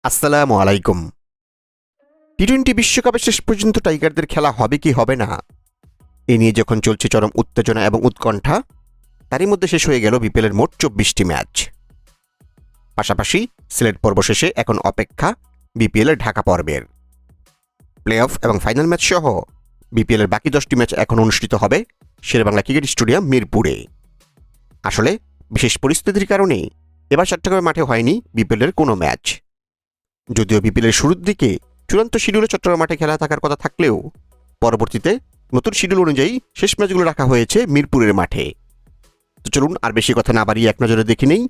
আসসালামু আলাইকুম। টি-20 বিশ্বকাপের শেষ পর্যন্ত টাইগারদের খেলা হবে কি হবে না এ নিয়ে যখন চলছে চরম উত্তেজনা এবং উৎকণ্ঠা, তারই মধ্যে শেষ হয়ে গেল বিপিএলের মোট 24টি ম্যাচ। পাশাপাশি সিলেট পর্ব শেষে এখন অপেক্ষা বিপিএলের ঢাকা পর্বের প্লে অফ এবং ফাইনাল ম্যাচ সহ বিপিএলের বাকি 10টি ম্যাচ এখন অনুষ্ঠিত হবে শেরেবাংলা ক্রিকেট স্টেডিয়াম মিরপুরে। আসলে বিশেষ পরিস্থিতির কারণে এবার চট্টগ্রামের মাঠে হয়নি বিপিএলের কোনো ম্যাচ। যদিও বিপিএলের শুরুর দিকে চূড়ান্ত শিডিউলে চট্টগ্রাম মাঠে খেলা থাকার কথা থাকলেও পরবর্তীতে নতুন শিডিউল অনুযায়ী শেষ ম্যাচগুলো রাখা হয়েছে মিরপুরের মাঠে। তো চলুন আর বেশি কথা না বাড়িয়ে এক নজরে দেখে নেই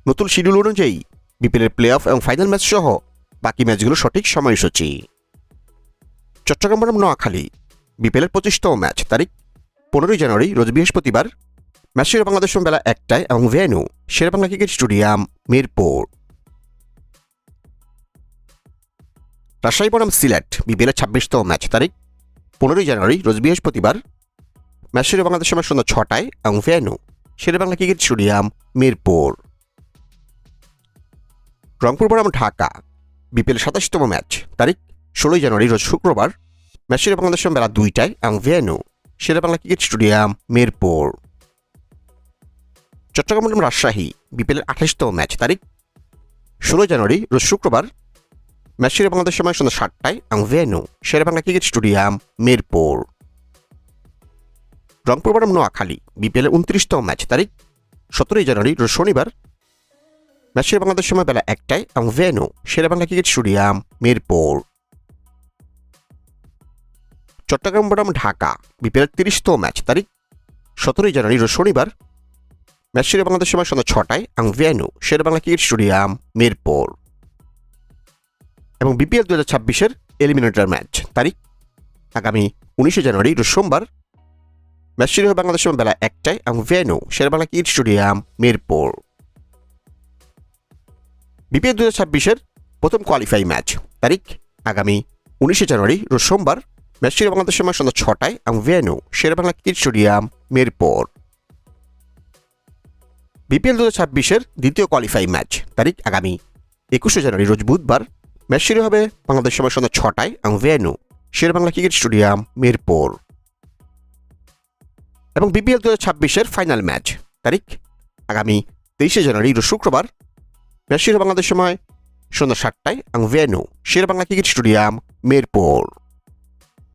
নতুন শিডিউল অনুযায়ী বিপিএলের প্লে অফ এবং ফাইনাল ম্যাচ সহ বাকি ম্যাচগুলোর সঠিক সময়সূচি। চট্টগ্রাম বনাম নোয়াখালী বিপিএলের 25তম ম্যাচ তারিখ 15 জানুয়ারি রোজ বৃহস্পতিবার। ম্যাচ শেষ বাংলাদেশ সময় বেলা 1টায় এবং venue Sherebangla cricket stadium Mirpur. Rajshahi বনাম সিলেট বিপিএলের 26তম ম্যাচ তারিখ 15 জানুয়ারি রোজ বৃহস্পতিবার। ম্যাচ শেষ বাংলাদেশ সময় সন্ধ্যা 6টায় এবং venue Sherebangla cricket stadium Mirpur. Rangpur বনাম ঢাকা বিপিএল 27তম ম্যাচ তারিখ 16 জানুয়ারি রোজ শুক্রবার। ম্যাচ শেষ বাংলাদেশ সময় বেলা 2টায় এবং venue Sherebangla cricket stadium Mirpur. Chittagong বনাম রাজশাহী বিপিএলের 28তম ম্যাচ তারিখ 16 জানুয়ারি রোজ শুক্রবার। ম্যাচ শেষ বাংলাদেশ সময় সন্ধ্যা 7টায় এবং venue Sherebangla cricket stadium Mirpur. Rangpur বনাম নোয়াখালী বিপিএলের 29তম ম্যাচ তারিখ 17 জানুয়ারি রোজ শনিবার। ম্যাচ শেষ বাংলাদেশ সময় বেলা 1টায় এবং venue Sherebangla cricket stadium Mirpur. Chittagong বনাম ঢাকা বিপিএলের 30তম ম্যাচ তারিখ 17 জানুয়ারি রোজ শনিবার। ম্যাচ শেষ বাংলাদেশ সময় সন্ধ্যা 6টায় এবং venue Sherebangla cricket stadium Mirpur. এবং বিপিএল 2026-এর এলিমিনেটর ম্যাচ তারিখ আগামী 19 জানুয়ারি রোজ সোমবার। ম্যাচ শুরু হবে বাংলাদেশ সময় বেলা 1টায় এবং venue Sherebangla cricket stadium Mirpur. BPL 2026-এর প্রথম কোয়ালিফাই ম্যাচ তারিখ আগামী 19 জানুয়ারি রোজ সোমবার। ম্যাচ শুরু বাংলাদেশ সময় সন্ধ্যা 6টায় এবং venue Sherebangla cricket stadium Mirpur. BPL 2026-এর দ্বিতীয় কোয়ালিফাই ম্যাচ তারিখ আগামী 21 জানুয়ারি রোজ বুধবার। ম্যাচ শুরু হবে বাংলাদেশ সময় সন্ধ্যা 6টায় এবং venue Sherebangla cricket stadium Mirpur. এবং বিপিএল 2026-এর ফাইনাল ম্যাচ তারিখ আগামী 23 জানুয়ারি রোজ শুক্রবার। ম্যাচ শুরু বাংলাদেশ সময় সন্ধ্যা 7টায় এবং venue Sherebangla cricket stadium Mirpur.